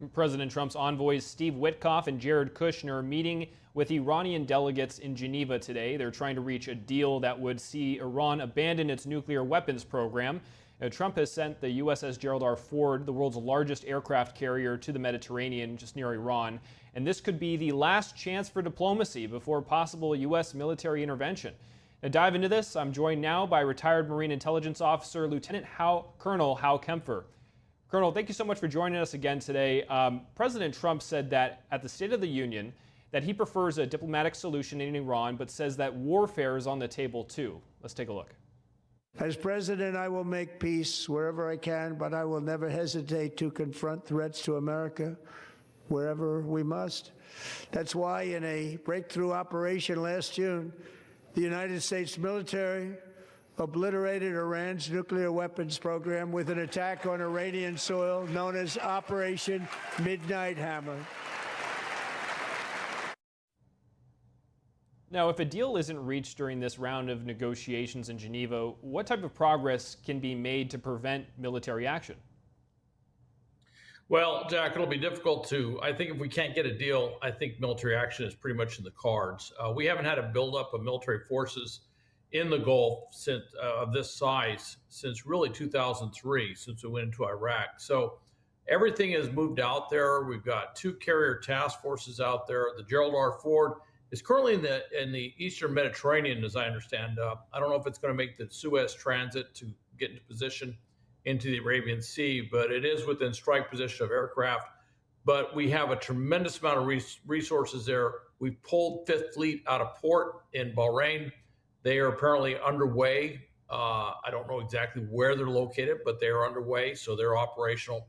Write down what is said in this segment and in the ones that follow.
President Trump's envoys Steve Witkoff and Jared Kushner meeting with Iranian delegates in Geneva today. They're trying to reach a deal that would see Iran abandon its nuclear weapons program. Trump has sent the USS Gerald R. Ford, the world's largest aircraft carrier, to the Mediterranean just near Iran. And this could be the last chance for diplomacy before possible U.S. military intervention. To dive into this, I'm joined now by retired Marine Intelligence Officer Lieutenant Colonel Hal Kempfer. Colonel, thank you so much for joining us again today. President Trump said that at the State of the Union that he prefers a diplomatic solution in Iran, but says that warfare is on the table too. Let's take a look. As president, I will make peace wherever I can, but I will never hesitate to confront threats to America wherever we must. That's why in a breakthrough operation last June, the United States military obliterated Iran's nuclear weapons program with an attack on Iranian soil known as Operation Midnight Hammer. Now, if a deal isn't reached during this round of negotiations in Geneva, what type of progress can be made to prevent military action? Well, Jack, it'll be difficult to. I think if we can't get a deal, I think military action is pretty much in the cards. We haven't had a buildup of military forces in the Gulf since of this size since really 2003, since we went into Iraq. So everything has moved out there. We've got 2 carrier task forces out there. The Gerald R. Ford is currently in the Eastern Mediterranean, as I understand. I don't know if it's going to make the Suez transit to get into position into the Arabian Sea, but it is within strike position of aircraft. But we have a tremendous amount of resources there. We pulled Fifth Fleet out of port in Bahrain. They are apparently underway. I don't know exactly where they're located, but they are underway, so they're operational.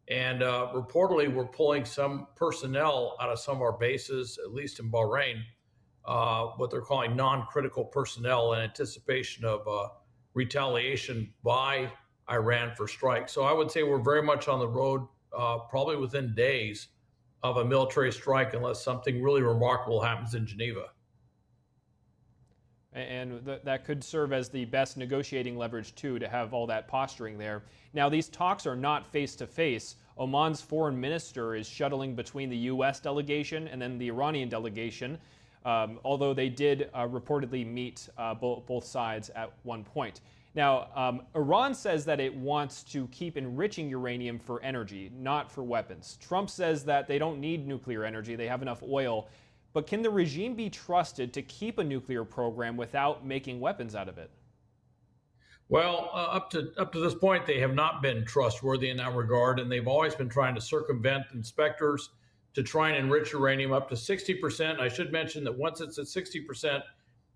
And reportedly, we're pulling some personnel out of some of our bases, at least in Bahrain, what they're calling non-critical personnel in anticipation of retaliation by Iran for strikes. So I would say we're very much on the road, probably within days of a military strike, unless something really remarkable happens in Geneva. And that could serve as the best negotiating leverage, too, to have all that posturing there. Now, these talks are not face-to-face. Oman's foreign minister is shuttling between the U.S. delegation and then the Iranian delegation, although they did reportedly meet both sides at one point. Now, Iran says that it wants to keep enriching uranium for energy, not for weapons. Trump says that they don't need nuclear energy. They have enough oil. But can the regime be trusted to keep a nuclear program without making weapons out of it? Well, up to this point, they have not been trustworthy in that regard, and they've always been trying to circumvent inspectors to try and enrich uranium up to 60%. I should mention that once it's at 60%,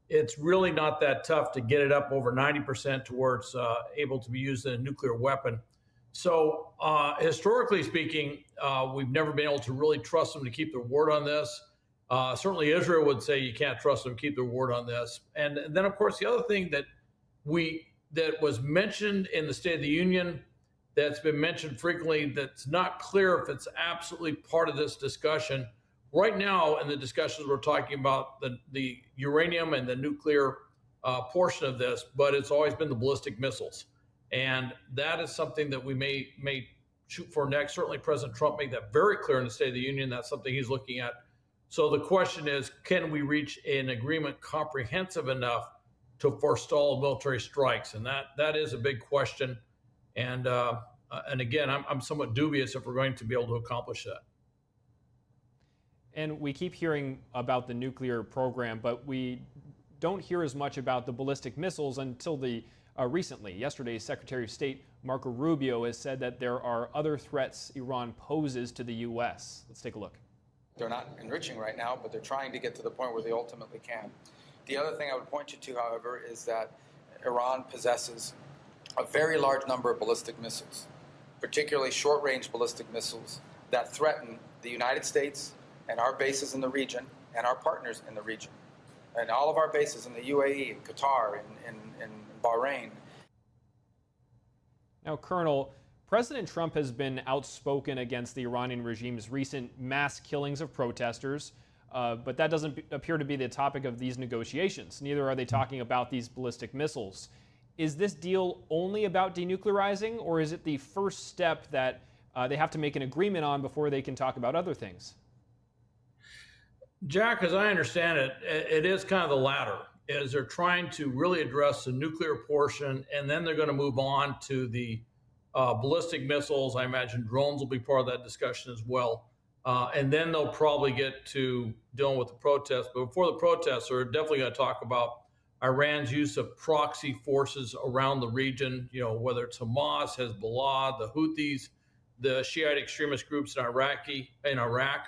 it's really not that tough to get it up over 90% to where it's able to be used in a nuclear weapon. So historically speaking, we've never been able to really trust them to keep their word on this. Certainly Israel would say you can't trust them to keep their word on this. And then, of course, the other thing that was mentioned in the State of the Union, that's been mentioned frequently, that's not clear if it's absolutely part of this discussion. Right now, in the discussions, we're talking about the uranium and the nuclear portion of this, but it's always been the ballistic missiles. And that is something that we may shoot for next. Certainly, President Trump made that very clear in the State of the Union. That's something he's looking at. So the question is, can we reach an agreement comprehensive enough to forestall military strikes? And that is a big question. And again, I'm somewhat dubious if we're going to be able to accomplish that. And we keep hearing about the nuclear program, but we don't hear as much about the ballistic missiles until recently. Yesterday, Secretary of State Marco Rubio has said that there are other threats Iran poses to the U.S. Let's take a look. They're not enriching right now, but they're trying to get to the point where they ultimately can. The other thing I would point you to, however, is that Iran possesses a very large number of ballistic missiles, particularly short-range ballistic missiles that threaten the United States and our bases in the region and our partners in the region. And all of our bases in the UAE, in Qatar, in Bahrain. Now, Colonel, President Trump has been outspoken against the Iranian regime's recent mass killings of protesters, but that doesn't appear to be the topic of these negotiations. Neither are they talking about these ballistic missiles. Is this deal only about denuclearizing, or is it the first step that they have to make an agreement on before they can talk about other things. Jack, as I understand it, it is kind of the latter, is they're trying to really address the nuclear portion, and then they're going to move on to the ballistic missiles. I imagine drones will be part of that discussion as well. And then they'll probably get to dealing with the protests. But before the protests, they're definitely going to talk about Iran's use of proxy forces around the region, you know, whether it's Hamas, Hezbollah, the Houthis, the Shiite extremist groups in Iraq.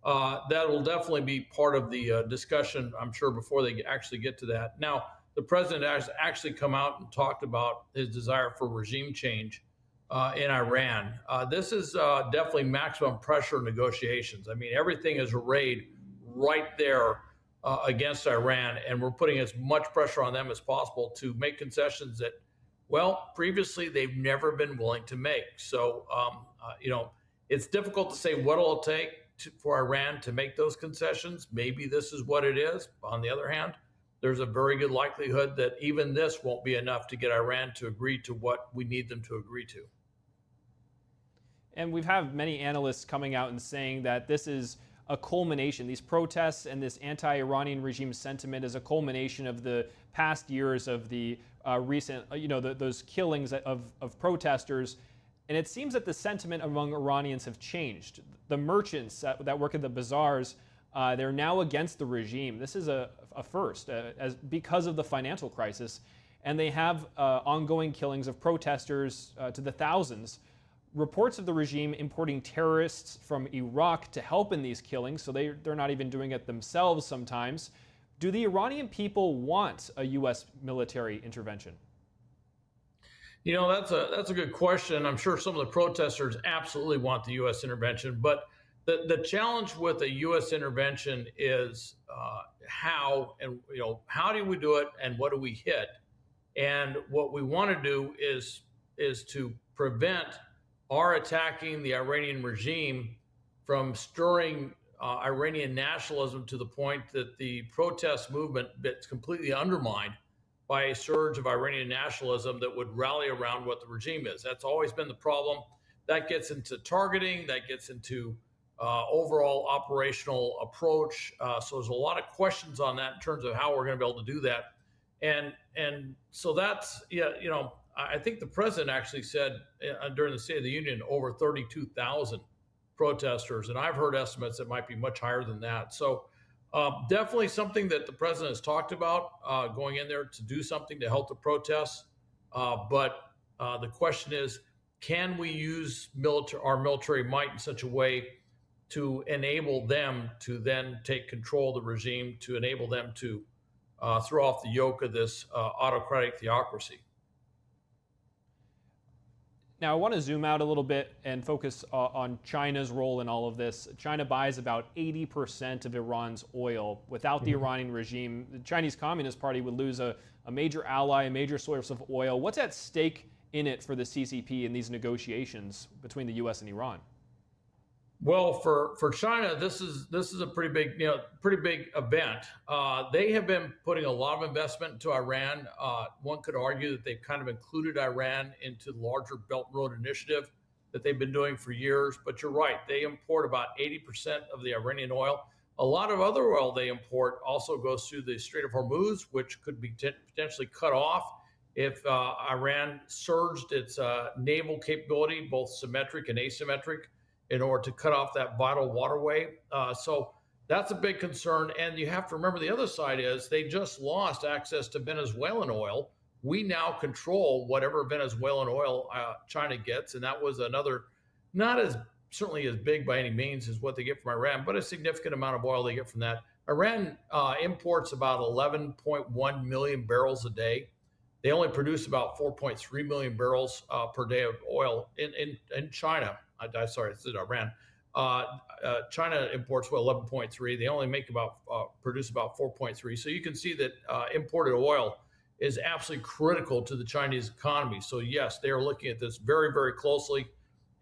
That will definitely be part of the discussion, I'm sure, before they actually get to that. Now, the president has actually come out and talked about his desire for regime change in Iran. This is definitely maximum pressure negotiations. I mean, everything is arrayed right there against Iran, and we're putting as much pressure on them as possible to make concessions that, well, previously they've never been willing to make. So, you know, it's difficult to say what it'll take for Iran to make those concessions. Maybe this is what it is. On the other hand, there's a very good likelihood that even this won't be enough to get Iran to agree to what we need them to agree to. And we've had many analysts coming out and saying that this is a culmination. These protests and this anti-Iranian regime sentiment is a culmination of the past years of the recent, those killings of protesters. And it seems that the sentiment among Iranians have changed. The merchants that work at the bazaars, they're now against the regime. This is a first because of the financial crisis. And they have ongoing killings of protesters to the thousands. Reports of the regime importing terrorists from Iraq to help in these killings, so they're not even doing it themselves sometimes. Do the Iranian people want a U.S. military intervention? You know, that's a good question. I'm sure some of the protesters absolutely want the U.S. intervention, but the challenge with a U.S. intervention is how do we do it and what do we hit? And what we want to do is to prevent our attacking the Iranian regime from stirring Iranian nationalism to the point that the protest movement gets completely undermined by a surge of Iranian nationalism that would rally around what the regime is. That's always been the problem. That gets into targeting, that gets into overall operational approach. So there's a lot of questions on that in terms of how we're going to be able to do that. And so that's, I think the president actually said during the State of the Union over 32,000 protesters, and I've heard estimates that might be much higher than that. So definitely something that the president has talked about going in there to do something to help the protests. But the question is, can we use our military might in such a way to enable them to then take control of the regime, to enable them to throw off the yoke of this autocratic theocracy? Now, I want to zoom out a little bit and focus on China's role in all of this. China buys about 80% of Iran's oil. Without the Iranian regime, the Chinese Communist Party would lose a major ally, a major source of oil. What's at stake in it for the CCP in these negotiations between the U.S. and Iran? Well, for China, this is a pretty big event. They have been putting a lot of investment into Iran. One could argue that they've kind of included Iran into the larger Belt and Road Initiative that they've been doing for years. But you're right, they import about 80% of the Iranian oil. A lot of other oil they import also goes through the Strait of Hormuz, which could be potentially cut off if Iran surged its naval capability, both symmetric and asymmetric, in order to cut off that vital waterway. So that's a big concern. And you have to remember the other side is they just lost access to Venezuelan oil. We now control whatever Venezuelan oil China gets. And that was another, not as certainly as big by any means as what they get from Iran, but a significant amount of oil they get from that. Iran imports about 11.1 million barrels a day. They only produce about 4.3 million barrels per day of oil in China. Sorry, it's Iran. China imports 11.3. They only produce about 4.3. So you can see that imported oil is absolutely critical to the Chinese economy. So yes, they are looking at this very, very closely.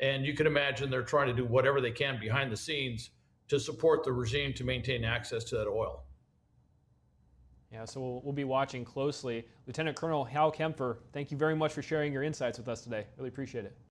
And you can imagine they're trying to do whatever they can behind the scenes to support the regime to maintain access to that oil. Yeah, so we'll be watching closely. Lieutenant Colonel Hal Kempfer, thank you very much for sharing your insights with us today. Really appreciate it.